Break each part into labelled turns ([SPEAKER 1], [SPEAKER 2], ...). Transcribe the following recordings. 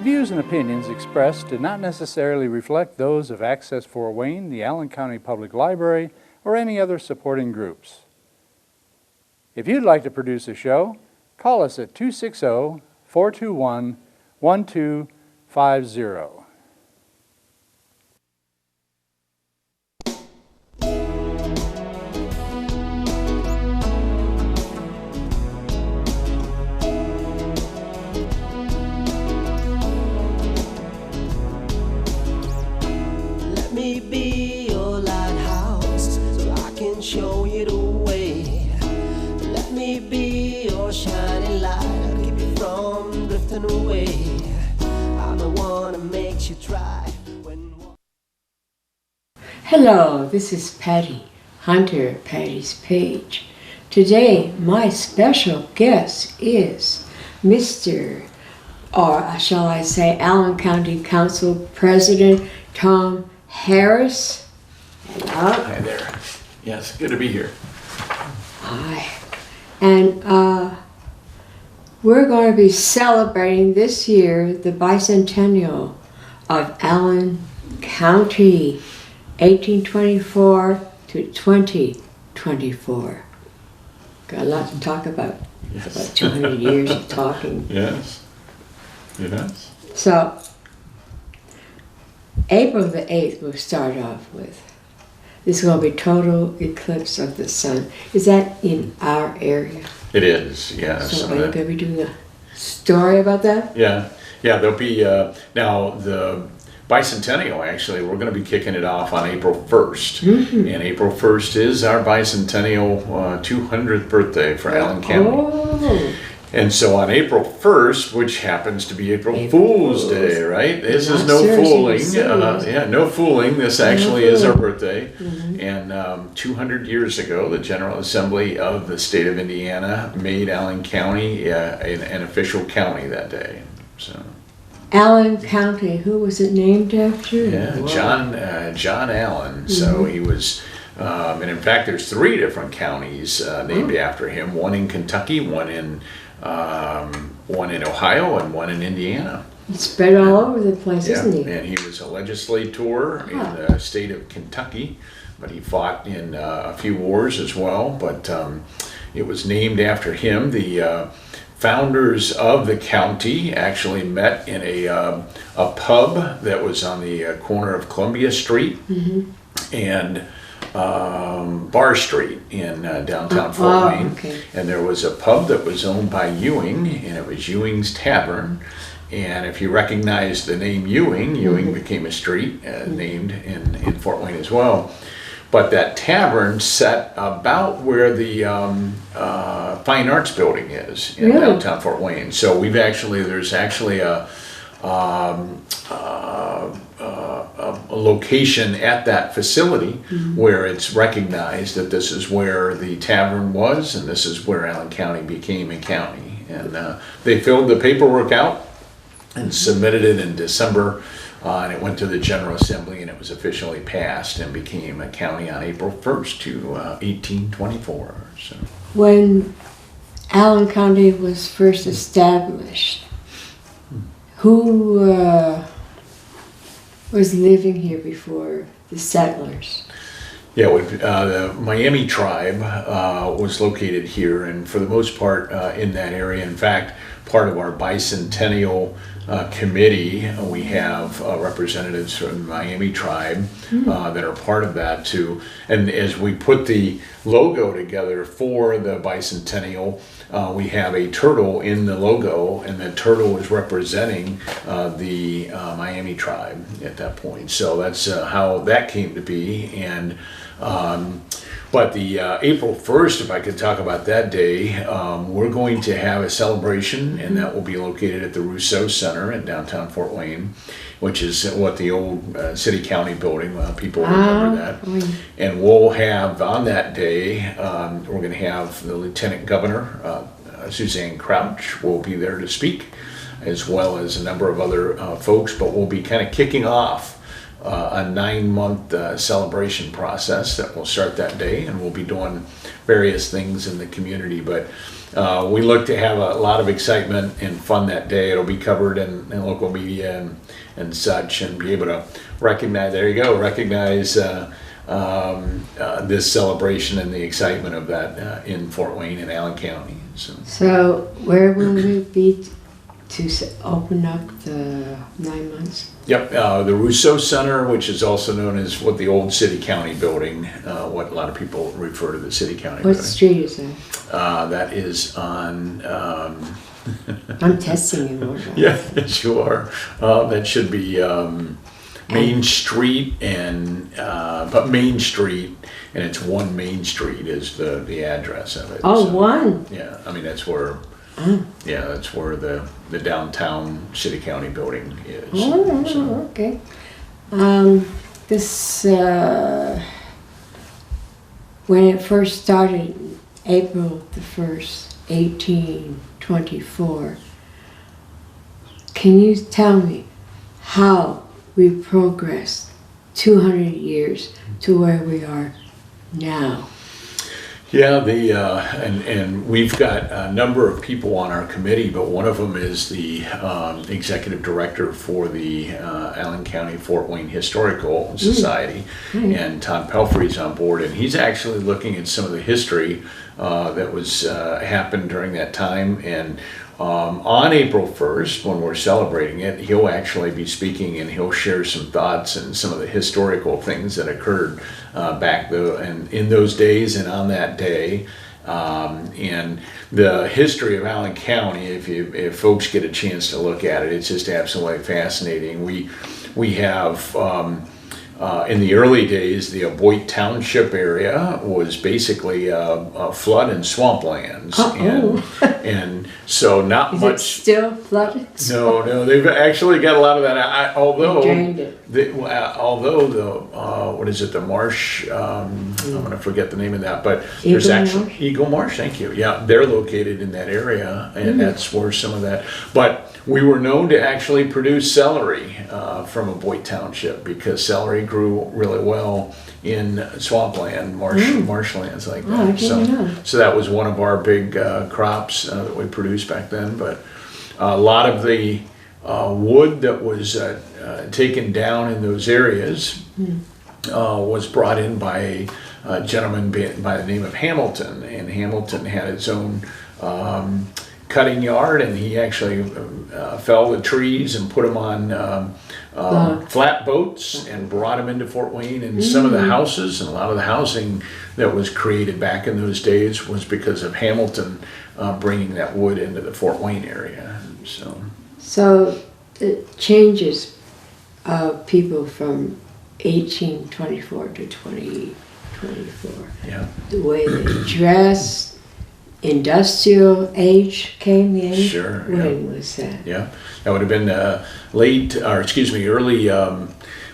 [SPEAKER 1] views and opinions expressed do not necessarily reflect those of Access Fort Wayne, the Allen County Public Library, or any other supporting groups. If you'd like to produce a show, call us at 260-421-1250.
[SPEAKER 2] Let me be your lighthouse so I can show you the way. Let me be your shining light, I'll keep you from drifting away. I'm the one that makes you try when...
[SPEAKER 3] Hello, this is Patty, Hunter at Patty's Page. Today, my special guest is Mr. or shall I say Allen County Council President Tom Harris. Hello.
[SPEAKER 4] Hi there. Yes, good to be here.
[SPEAKER 3] Hi. And we're going to be celebrating this year the bicentennial of Allen County, 1824 to 2024. Got a lot to talk about.
[SPEAKER 4] Yes.
[SPEAKER 3] About 200 years of talking.
[SPEAKER 4] Yes. Yes.
[SPEAKER 3] So, April the 8th we'll start off with. This is going to be total eclipse of the sun. Is that in our area?
[SPEAKER 4] It is, yes.
[SPEAKER 3] So are you going to be doing a story about that?
[SPEAKER 4] Yeah. Yeah, there'll be, now the bicentennial, actually, we're going to be kicking it off on April 1st. Mm-hmm. And April 1st is our bicentennial 200th birthday for Allen County.
[SPEAKER 3] Oh.
[SPEAKER 4] And so on April 1st, which happens to be April Fool's Day, right? This is no
[SPEAKER 3] seriously,
[SPEAKER 4] fooling.
[SPEAKER 3] serious.
[SPEAKER 4] No fooling. This actually is our birthday.
[SPEAKER 3] Mm-hmm.
[SPEAKER 4] And 200 years ago, the General Assembly of the state of Indiana made Allen County an official county that day. So.
[SPEAKER 3] Allen County, who was it named after?
[SPEAKER 4] Yeah, John Allen. Mm-hmm. So he was, and in fact, there's 3 different counties named after him. One in Kentucky, one in Ohio, and one in Indiana.
[SPEAKER 3] He's spread all over the place, isn't he?
[SPEAKER 4] And he was a legislator in the state of Kentucky, but he fought in a few wars as well. But it was named after him. The founders of the county actually met in a pub that was on the corner of Columbia Street and Bar Street in downtown Fort Wayne.
[SPEAKER 3] Okay.
[SPEAKER 4] And there was a pub that was owned by Ewing, and it was Ewing's Tavern. And if you recognize the name Ewing, Ewing became a street named in Fort Wayne as well. But that tavern sat about where the Fine Arts Building is in downtown Fort Wayne. So there's actually a location at that facility where it's recognized that this is where the tavern was, and this is where Allen County became a county. And they filled the paperwork out and submitted it in December. And it went to the General Assembly, and it was officially passed and became a county on April 1st to 1824. So.
[SPEAKER 3] When Allen County was first established, who was living here before the settlers?
[SPEAKER 4] Yeah, the Miami tribe was located here, and for the most part in that area. In fact, part of our bicentennial committee, we have representatives from the Miami tribe that are part of that too. And as we put the logo together for the bicentennial, we have a turtle in the logo, and the turtle is representing the Miami tribe at that point. So that's how that came to be. And but the April 1st, if I could talk about that day, we're going to have a celebration, and that will be located at the Rousseau Center in downtown Fort Wayne, which is what the old city-county building, people remember that. And we'll have, on that day, we're going to have the Lieutenant Governor, Suzanne Crouch, will be there to speak, as well as a number of other folks, but we'll be kind of kicking off a 9-month celebration process that will start that day, and we'll be doing various things in the community. But we look to have a lot of excitement and fun that day. It'll be covered in local media and such, and be able to recognize, there you go, recognize this celebration and the excitement of that in Fort Wayne and Allen County.
[SPEAKER 3] So where will we be to open up the 9 months?
[SPEAKER 4] Yep, the Rousseau Center, which is also known as what the old City County building, what a lot of people refer to the City County
[SPEAKER 3] What
[SPEAKER 4] building.
[SPEAKER 3] street is that?
[SPEAKER 4] That is on.
[SPEAKER 3] I'm testing you. More.
[SPEAKER 4] Yeah, yes, you are. That should be Main Street, and but Main Street, and it's 1 Main Street is the address of it.
[SPEAKER 3] Oh,
[SPEAKER 4] So,
[SPEAKER 3] one.
[SPEAKER 4] yeah, I mean that's where. Yeah, that's where the downtown City County building is.
[SPEAKER 3] Oh,
[SPEAKER 4] So,
[SPEAKER 3] okay. This when it first started, April the 1st, 1824. Can you tell me how we progressed 200 years to where we are now?
[SPEAKER 4] yeah, and we've got a number of people on our committee, but one of them is the executive director for the Allen County Fort Wayne Historical Society, and Todd Pelfrey's on board, and he's actually looking at some of the history that was happened during that time. And on April 1st, when we're celebrating it, he'll actually be speaking, and he'll share some thoughts and some of the historical things that occurred back and in those days and on that day. And the history of Allen County, if folks get a chance to look at it, it's just absolutely fascinating. We have in the early days, the Aboit Township area was basically flood and swamplands, and so not
[SPEAKER 3] Is
[SPEAKER 4] much.
[SPEAKER 3] it still flooded?
[SPEAKER 4] No, they've actually got a lot of that. Although
[SPEAKER 3] They drained it.
[SPEAKER 4] although the what is it, the marsh? I'm going to forget the name of that, but there's actually Eagle Marsh. Thank you. Yeah, they're located in that area, and that's where some of that. But we were known to actually produce celery from Aboit Township, because celery grew really well in swampland, marshlands like that.
[SPEAKER 3] I didn't know.
[SPEAKER 4] So that was one of our big crops that we produced back then. But a lot of the wood that was taken down in those areas was brought in by a gentleman by the name of Hamilton, and Hamilton had its own cutting yard, and he actually felled the trees and put them on flat boats and brought them into Fort Wayne. And some of the houses and a lot of the housing that was created back in those days was because of Hamilton bringing that wood into the Fort Wayne area.
[SPEAKER 3] So the changes of people from 1824 to 2024,
[SPEAKER 4] Yeah.
[SPEAKER 3] the way they dress, industrial age came in.
[SPEAKER 4] Sure, yeah.
[SPEAKER 3] When was that?
[SPEAKER 4] Yeah, that would have been early,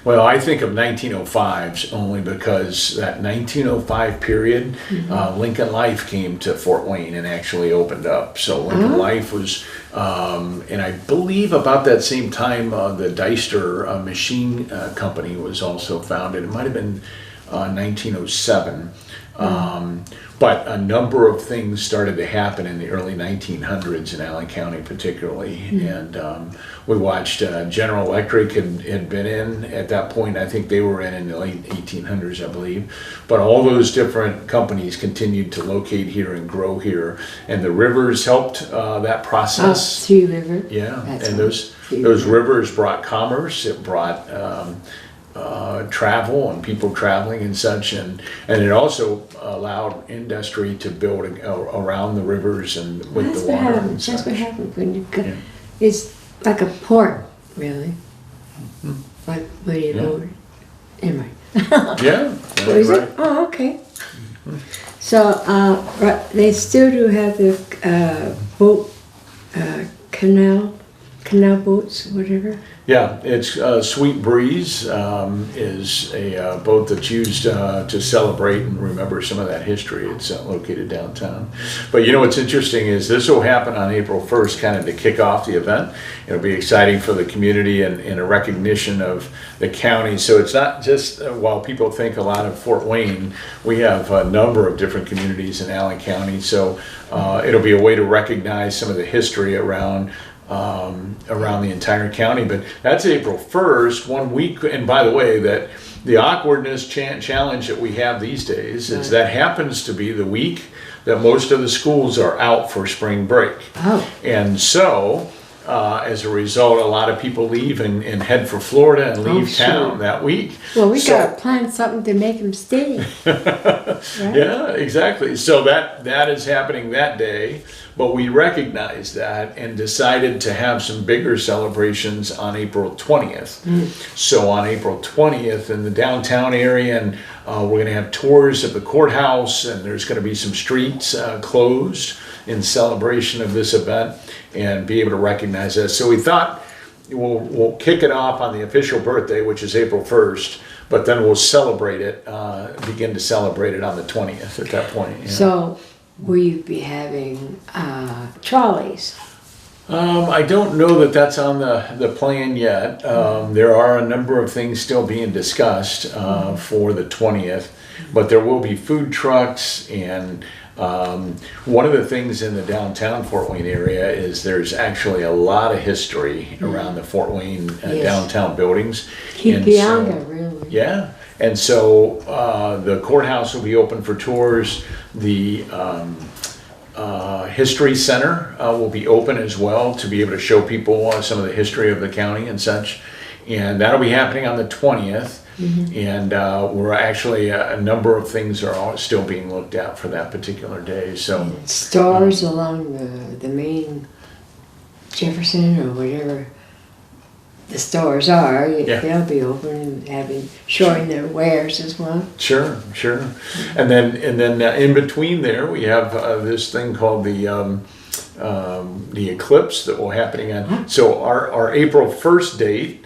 [SPEAKER 4] well, I think of 1905s only because that 1905 period, Lincoln Life came to Fort Wayne and actually opened up. So Lincoln Life was, and I believe about that same time, the Deister Machine Company was also founded. It might have been 1907. But a number of things started to happen in the early 1900s in Allen County particularly. And we watched General Electric had been in at that point. I think they were in the late 1800s, I believe. But all those different companies continued to locate here and grow here. And the rivers helped that process.
[SPEAKER 3] Three River.
[SPEAKER 4] Yeah,
[SPEAKER 3] That's
[SPEAKER 4] and
[SPEAKER 3] right.
[SPEAKER 4] those rivers brought commerce. It brought travel and people traveling and such, and it also allowed industry to build around the rivers and with
[SPEAKER 3] That's
[SPEAKER 4] the
[SPEAKER 3] what
[SPEAKER 4] water.
[SPEAKER 3] happens. That's what happens when you go.
[SPEAKER 4] Yeah.
[SPEAKER 3] It's like a port, really. Like where you go. Anyway.
[SPEAKER 4] Yeah,
[SPEAKER 3] What is
[SPEAKER 4] right.
[SPEAKER 3] it? Oh, okay. So they still do have the boat canal. canal boats, whatever.
[SPEAKER 4] Yeah, it's Sweet Breeze is a boat that's used to celebrate and remember some of that history. It's located downtown. But you know what's interesting is this will happen on April 1st, kind of to kick off the event. It'll be exciting for the community and a recognition of the county. So it's not just, while people think a lot of Fort Wayne, we have a number of different communities in Allen County. So it'll be a way to recognize some of the history around the entire county. But that's April 1st, 1 week. And by the way, that the awkwardness challenge that we have these days is that happens to be the week that most of the schools are out for spring break.
[SPEAKER 3] Oh.
[SPEAKER 4] And so as a result, a lot of people leave and head for Florida and leave town that week.
[SPEAKER 3] Well, we got to plan something to make them stay. Right?
[SPEAKER 4] Yeah, exactly. So that is happening that day, but we recognized that and decided to have some bigger celebrations on April 20th. So on April 20th in the downtown area, and we're going to have tours of the courthouse, and there's going to be some streets closed in celebration of this event and be able to recognize that. So we thought we'll kick it off on the official birthday, which is April 1st, but then we'll celebrate it, begin to celebrate it on the 20th at that point. Yeah.
[SPEAKER 3] So will you be having trolleys?
[SPEAKER 4] I don't know that that's on the plan yet. There are a number of things still being discussed for the 20th, but there will be food trucks. And one of the things in the downtown Fort Wayne area is there's actually a lot of history around the Fort Wayne downtown buildings.
[SPEAKER 3] Keep Bianca, really.
[SPEAKER 4] Yeah. And so the courthouse will be open for tours. The History Center will be open as well to be able to show people some of the history of the county and such. And that'll be happening on the 20th. And we're actually, a number of things are all still being looked at for that particular day. So
[SPEAKER 3] stores along the main Jefferson or whatever the stores are, they'll be open and showing their wares as well.
[SPEAKER 4] Sure. And then in between there, we have this thing called the eclipse that will happening on. So our April 1st date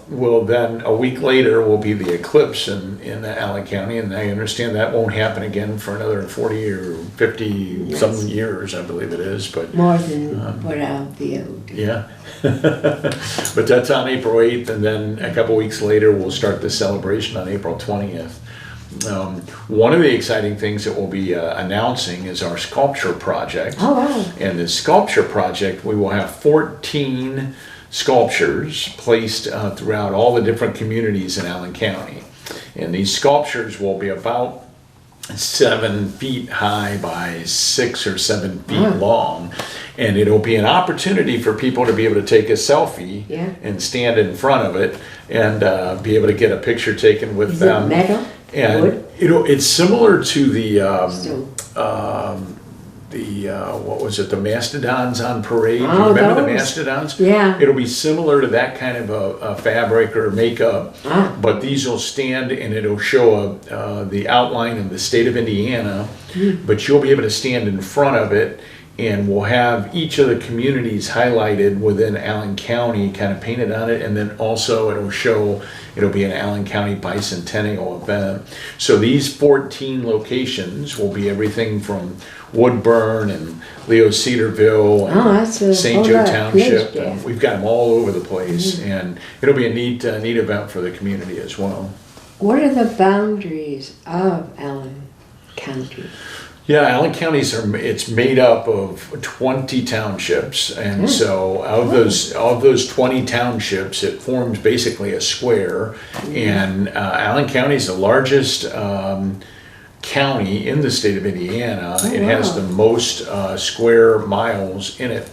[SPEAKER 4] will then, a week later, will be the eclipse in Allen County, and I understand that won't happen again for another 40 or 50 some years, I believe it is. But
[SPEAKER 3] more than what I'll be able to.
[SPEAKER 4] Yeah. But that's on April 8th, and then a couple weeks later we'll start the celebration on April 20th. One of the exciting things that we'll be announcing is our sculpture project.
[SPEAKER 3] Oh, wow.
[SPEAKER 4] And the sculpture project, we will have 14 sculptures placed throughout all the different communities in Allen County. And these sculptures will be about 7 feet high by 6 or 7 feet long. And it'll be an opportunity for people to be able to take a selfie and stand in front of it and be able to get a picture taken with them.
[SPEAKER 3] Is it metal?
[SPEAKER 4] And
[SPEAKER 3] wood?
[SPEAKER 4] It's similar to what was it, the Mastodons on parade? Do you remember the Mastodons?
[SPEAKER 3] Yeah.
[SPEAKER 4] It'll be similar to that kind of a fabric or makeup, but these will stand and it'll show the outline of the state of Indiana, but you'll be able to stand in front of it, and we'll have each of the communities highlighted within Allen County kind of painted on it, and then also it'll be an Allen County Bicentennial event. So these 14 locations will be everything from Woodburn and Leo Cedarville and St. Joe Township. And we've got them all over the place, and it'll be a neat event for the community as well.
[SPEAKER 3] What are the boundaries of Allen County?
[SPEAKER 4] Yeah, Allen County it's made up of 20 townships, and so of those 20 townships, it forms basically a square. And Allen County is the largest county in the state of Indiana. It has the most square miles in it,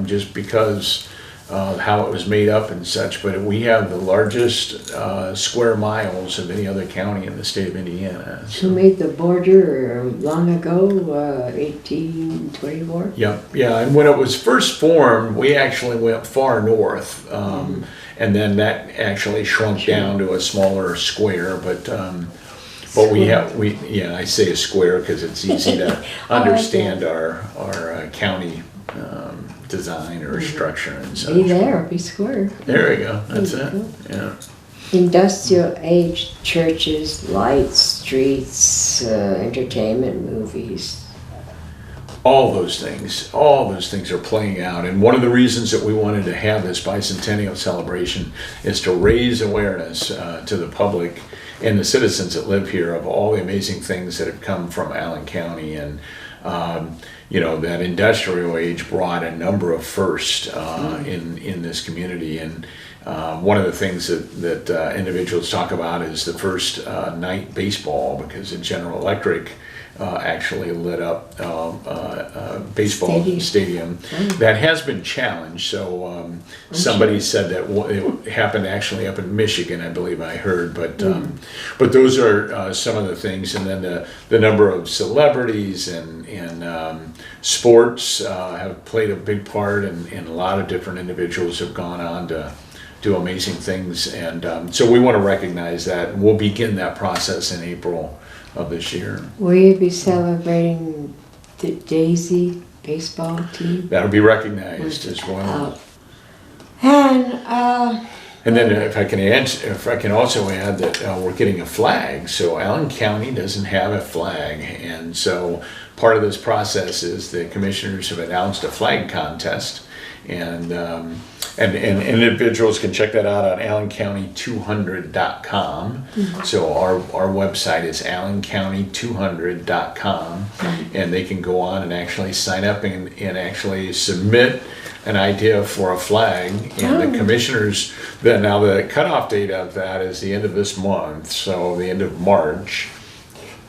[SPEAKER 4] just because of how it was made up and such. But we have the largest square miles of any other county in the state of Indiana.
[SPEAKER 3] Who made the border long ago, 1824?
[SPEAKER 4] Yep, yeah. And when it was first formed, we actually went far north, and then that actually shrunk down to a smaller square. But I say a square because it's easy to understand our county design or structure and such.
[SPEAKER 3] Be there, be square.
[SPEAKER 4] There we go. That's
[SPEAKER 3] There
[SPEAKER 4] it.
[SPEAKER 3] you
[SPEAKER 4] Yeah.
[SPEAKER 3] Industrial age churches, lights, streets, entertainment, movies.
[SPEAKER 4] All those things are playing out. And one of the reasons that we wanted to have this bicentennial celebration is to raise awareness to the public and the citizens that live here of all the amazing things that have come from Allen County. And that industrial age brought a number of firsts in this community. And one of the things that individuals talk about is the first night baseball, because the General Electric actually lit up a baseball stadium that has been challenged. So somebody said that it happened actually up in Michigan, I believe I heard. But those are some of the things. And then the number of celebrities and sports have played a big part, and a lot of different individuals have gone on to do amazing things. And so we want to recognize that. We'll begin that process in April of this year.
[SPEAKER 3] Will you be celebrating the Daisy baseball team?
[SPEAKER 4] That'll be recognized as well.
[SPEAKER 3] And
[SPEAKER 4] then if I can also add that we're getting a flag. So Allen County doesn't have a flag, and so part of this process is the commissioners have announced a flag contest, and individuals can check that out on allencounty200.com. So our website is allencounty200.com, and they can go on and actually sign up and actually submit an idea for a flag. And the commissioners, now the cutoff date of that is the end of this month, so the end of March.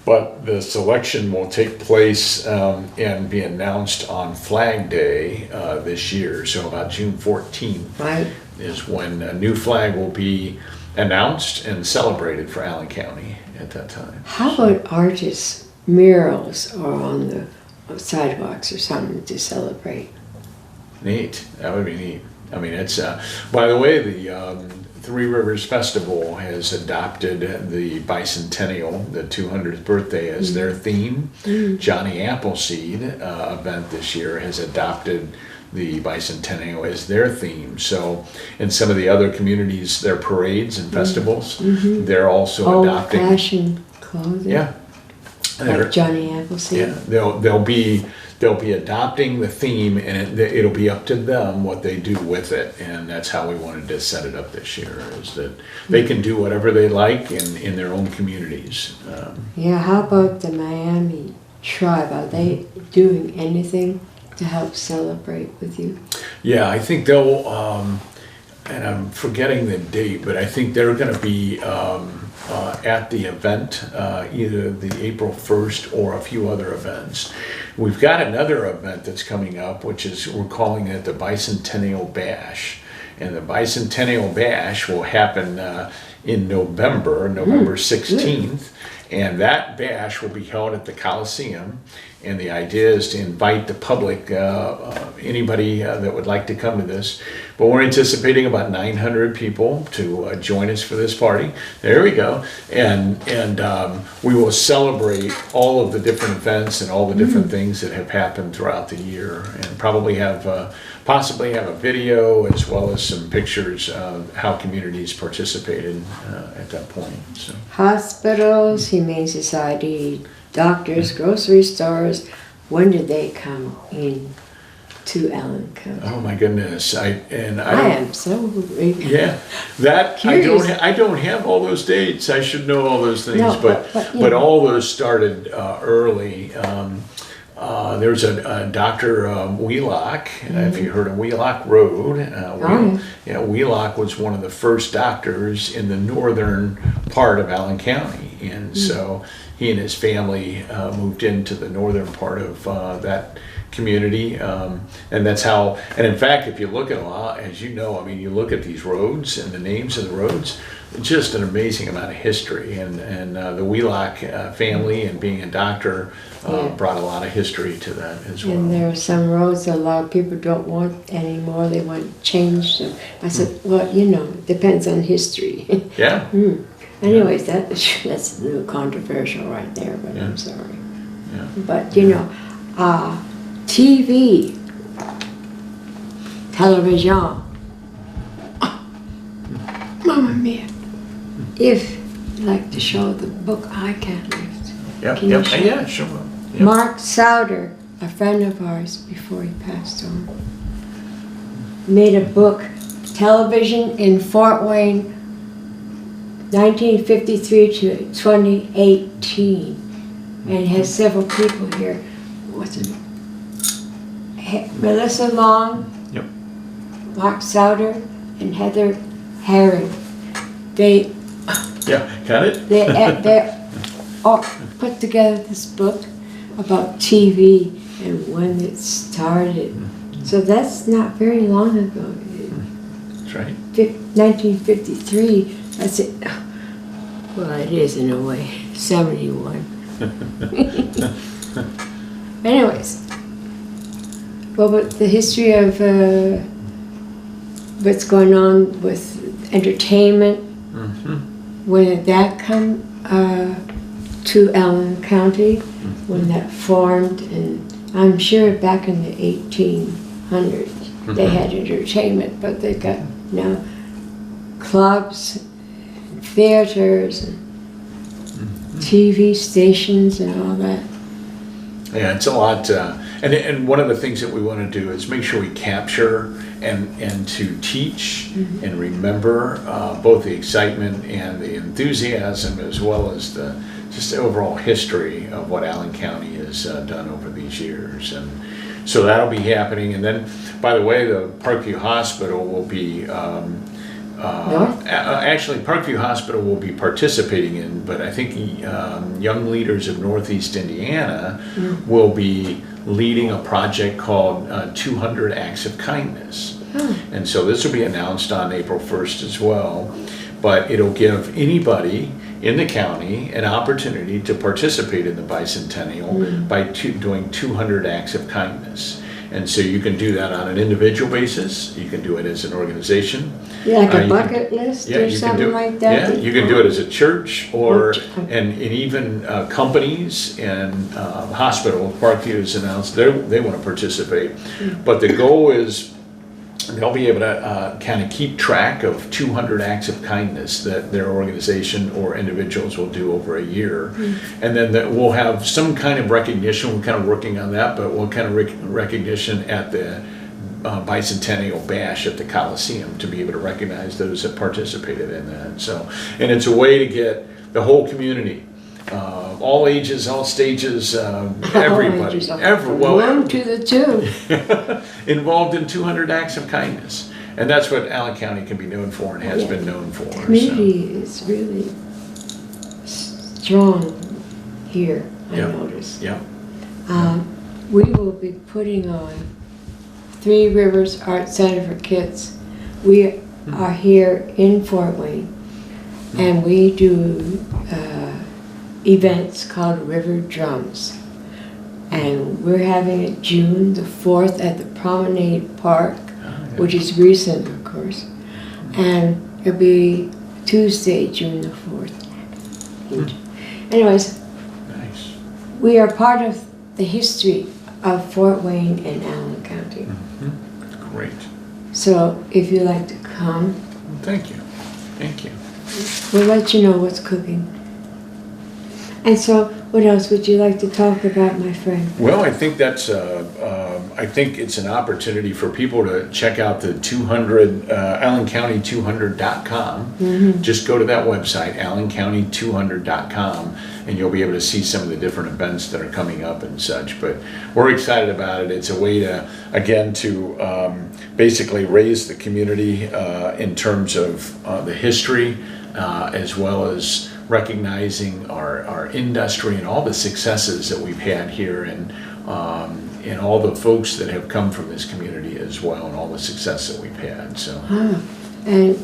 [SPEAKER 4] But the selection will take place and be announced on Flag Day this year. So about June 14th is when a new flag will be announced and celebrated for Allen County at that time.
[SPEAKER 3] How about artists, murals, or on the sidewalks or something to celebrate?
[SPEAKER 4] Neat. That would be neat. I mean, it's, by the way, the Three Rivers Festival has adopted the Bicentennial, the 200th birthday, as their theme. Johnny Appleseed event this year has adopted the Bicentennial as their theme. So in some of the other communities, their parades and festivals, they're also adopting.
[SPEAKER 3] Old-fashioned clothing.
[SPEAKER 4] Yeah.
[SPEAKER 3] Like Johnny Appleseed.
[SPEAKER 4] Yeah, they'll be adopting the theme, and it'll be up to them what they do with it. And that's how we wanted to set it up this year, is that they can do whatever they like in their own communities.
[SPEAKER 3] How about the Miami tribe? Are they doing anything to help celebrate with you?
[SPEAKER 4] Yeah, I think they'll, and I'm forgetting the date, but I think they're going to be at the event, either the April 1st or a few other events. We've got another event that's coming up, which is, we're calling it the Bicentennial Bash. And the Bicentennial Bash will happen in November 16th. And that bash will be held at the Coliseum. And the idea is to invite the public, anybody that would like to come to this. But we're anticipating about 900 people to join us for this party. There we go. And we will celebrate all of the different events and all the different things that have happened throughout the year, and probably possibly have a video as well as some pictures of how communities participated at that point. So.
[SPEAKER 3] Hospitals, Humane Society, doctors, grocery stores. When did they come in to Allen County?
[SPEAKER 4] Oh my goodness! I
[SPEAKER 3] am so
[SPEAKER 4] curious. I don't have all those dates. I should know all those things,
[SPEAKER 3] No,
[SPEAKER 4] but all those started early. There's a Dr. Wheelock, if you heard of Wheelock Road. Wheelock was one of the first doctors in the northern part of Allen County, and so he and his family moved into the northern part of that community, and that's how. And in fact, if you look at a lot, as you know, I mean, you look at these roads and the names of the roads, just an amazing amount of history. And the Wheelock family and being a doctor brought a lot of history to that as well.
[SPEAKER 3] And there are some roads that a lot of people don't want anymore. They want to change them. I said, well, it depends on history.
[SPEAKER 4] Yeah.
[SPEAKER 3] Anyways, that's a little controversial right there, but I'm sorry.
[SPEAKER 4] Yeah.
[SPEAKER 3] But TV. television. Mamma mia. If you'd like to show the book I Can't Lift.
[SPEAKER 4] Yep,
[SPEAKER 3] Can you
[SPEAKER 4] yep,
[SPEAKER 3] show
[SPEAKER 4] yeah,
[SPEAKER 3] it?
[SPEAKER 4] sure. Yep.
[SPEAKER 3] Mark Souder, a friend of ours before he passed on, made a book, Television in Fort Wayne, 1953 to 2018. And it has several people here. What's it? Melissa Long,
[SPEAKER 4] Yep.
[SPEAKER 3] Mark Souder, and Heather Herring. They
[SPEAKER 4] Yeah, got it?
[SPEAKER 3] they all put together this book about TV and when it started. So that's not very long ago.
[SPEAKER 4] That's right.
[SPEAKER 3] 1953, that's it. Well, it is in a way, 71. Anyways, well, but the history of what's going on with entertainment, when did that come to Allen County, when that formed, and I'm sure back in the 1800s they had entertainment, but they've got now clubs, and theaters, and TV stations and all that.
[SPEAKER 4] Yeah, it's a lot, and one of the things that we want to do is make sure we capture and to teach and remember both the excitement and the enthusiasm, as well as just the overall history of what Allen County has done over these years. And so that'll be happening. And then, by the way, the Parkview Hospital will be actually, Parkview Hospital will be participating in, but I think young leaders of Northeast Indiana will be leading a project called 200 Acts of Kindness. And so this will be announced on April 1st as well, but it'll give anybody in the county an opportunity to participate in the Bicentennial by doing 200 Acts of Kindness. And so you can do that on an individual basis, you can do it as an organization.
[SPEAKER 3] Yeah, like a
[SPEAKER 4] you
[SPEAKER 3] bucket list
[SPEAKER 4] yeah,
[SPEAKER 3] or
[SPEAKER 4] you can
[SPEAKER 3] something
[SPEAKER 4] do,
[SPEAKER 3] like that?
[SPEAKER 4] Yeah, you can do it as a church or, and even companies and hospital, Parkview has announced they want to participate. But the goal is they'll be able to kind of keep track of 200 acts of kindness that their organization or individuals will do over a year. And then we'll have some kind of recognition, we're kind of working on that, but we'll kind of recognition at the Bicentennial Bash at the Coliseum to be able to recognize those that participated in that. So, and it's a way to get the whole community, all ages, all stages, everybody,
[SPEAKER 3] One to the two.
[SPEAKER 4] involved in 200 acts of kindness. And that's what Allen County can be known for and has been known for.
[SPEAKER 3] Community is really strong here, I noticed.
[SPEAKER 4] Yeah.
[SPEAKER 3] We will be putting on Three Rivers Art Center for Kids. We are here in Fort Wayne, and we do events called River Drums. And we're having it June the 4th at the Promenade Park, which is recent, of course. And it'll be Tuesday, June the 4th. Anyways,
[SPEAKER 4] Nice.
[SPEAKER 3] we are part of the history of Fort Wayne and Allen County.
[SPEAKER 4] Great.
[SPEAKER 3] So if you'd like to come,
[SPEAKER 4] Thank you. Thank you.
[SPEAKER 3] we'll let you know what's cooking. And so, what else would you like to talk about, my friend?
[SPEAKER 4] Well, I think that's, I think it's an opportunity for people to check out the 200, AllenCounty200.com. Just go to that website, AllenCounty200.com, and you'll be able to see some of the different events that are coming up and such. But we're excited about it. It's a way to, again, to basically raise the community in terms of the history, as well as recognizing our industry and all the successes that we've had here, and all the folks that have come from this community as well, and all the success that we've had. So,
[SPEAKER 3] And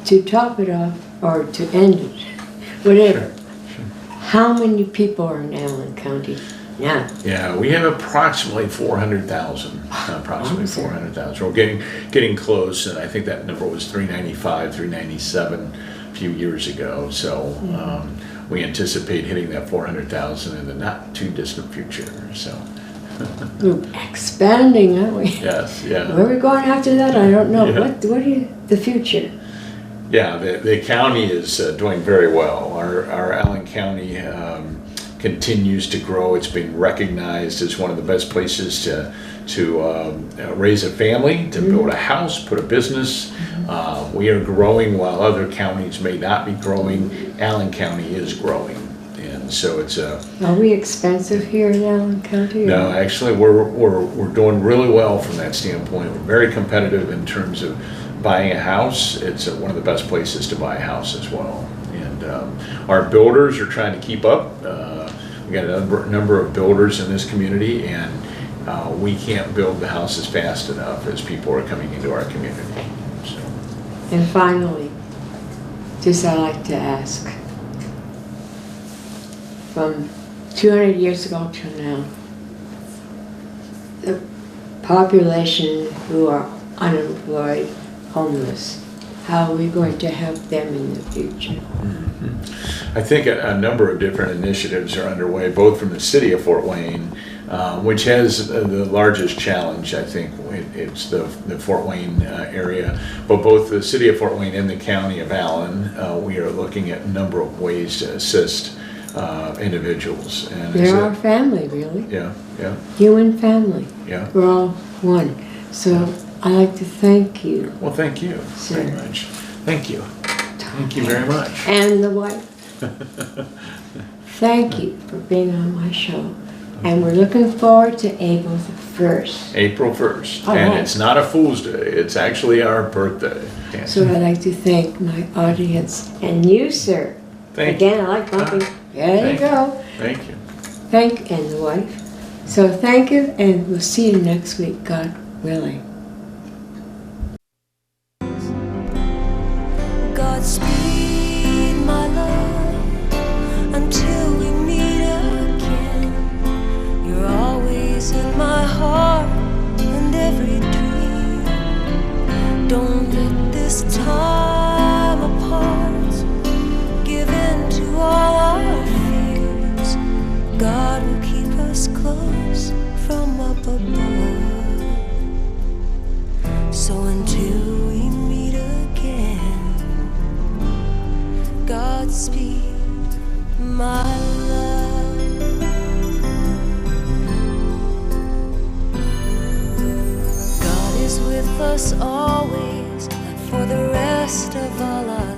[SPEAKER 3] to top it off, or to end it, whatever, how many people are in Allen County now?
[SPEAKER 4] yeah, we have approximately 400,000. Approximately 400,000. We're getting close, and I think that number was 395, 397 a few years ago. So we anticipate hitting that 400,000 in the not too distant future. So
[SPEAKER 3] We're expanding, aren't we?
[SPEAKER 4] Yes, yeah.
[SPEAKER 3] Where are we going after that? I don't know.
[SPEAKER 4] Yeah.
[SPEAKER 3] What are you, the future?
[SPEAKER 4] Yeah, the county is doing very well. Our Allen County continues to grow. It's being recognized as one of the best places to raise a family, to build a house, put a business. We are growing while other counties may not be growing. Allen County is growing. And so it's a...
[SPEAKER 3] Are we expensive here in Allen County?
[SPEAKER 4] No, actually, we're doing really well from that standpoint. We're very competitive in terms of buying a house. It's one of the best places to buy a house as well. And our builders are trying to keep up. We got a number of builders in this community, and we can't build the houses fast enough as people are coming into our community. So.
[SPEAKER 3] And finally, just I like to ask, from 200 years ago to now, the population who are unemployed, homeless, how are we going to help them in the future?
[SPEAKER 4] I think a number of different initiatives are underway, both from the city of Fort Wayne, which has the largest challenge. I think it's the Fort Wayne area, but both the city of Fort Wayne and the county of Allen, we are looking at a number of ways to assist individuals. And
[SPEAKER 3] They're our family, really.
[SPEAKER 4] Yeah, yeah,
[SPEAKER 3] Human family.
[SPEAKER 4] yeah.
[SPEAKER 3] We're all one. So I'd like to thank you.
[SPEAKER 4] Well, thank you
[SPEAKER 3] Sure.
[SPEAKER 4] very much. Thank you. Thank you very much.
[SPEAKER 3] And the wife. Thank you for being on my show. And we're looking forward to April the 1st.
[SPEAKER 4] April 1st.
[SPEAKER 3] All
[SPEAKER 4] And
[SPEAKER 3] right.
[SPEAKER 4] it's not a Fool's Day. It's actually our birthday.
[SPEAKER 3] So I'd like to thank my audience and you, sir.
[SPEAKER 4] Thank you.
[SPEAKER 3] Again, I like bumping. There you
[SPEAKER 4] Thank you.
[SPEAKER 3] go.
[SPEAKER 4] Thank you.
[SPEAKER 3] And the wife. So thank you, and we'll see you next week, God willing.
[SPEAKER 5] Godspeed, my love, until we meet again. You're always in my heart and every dream. Don't let this time apart give in to all our fears. God will keep us close from up above. So until we meet again, Godspeed, my love. God is with us always, and for the rest of our lives.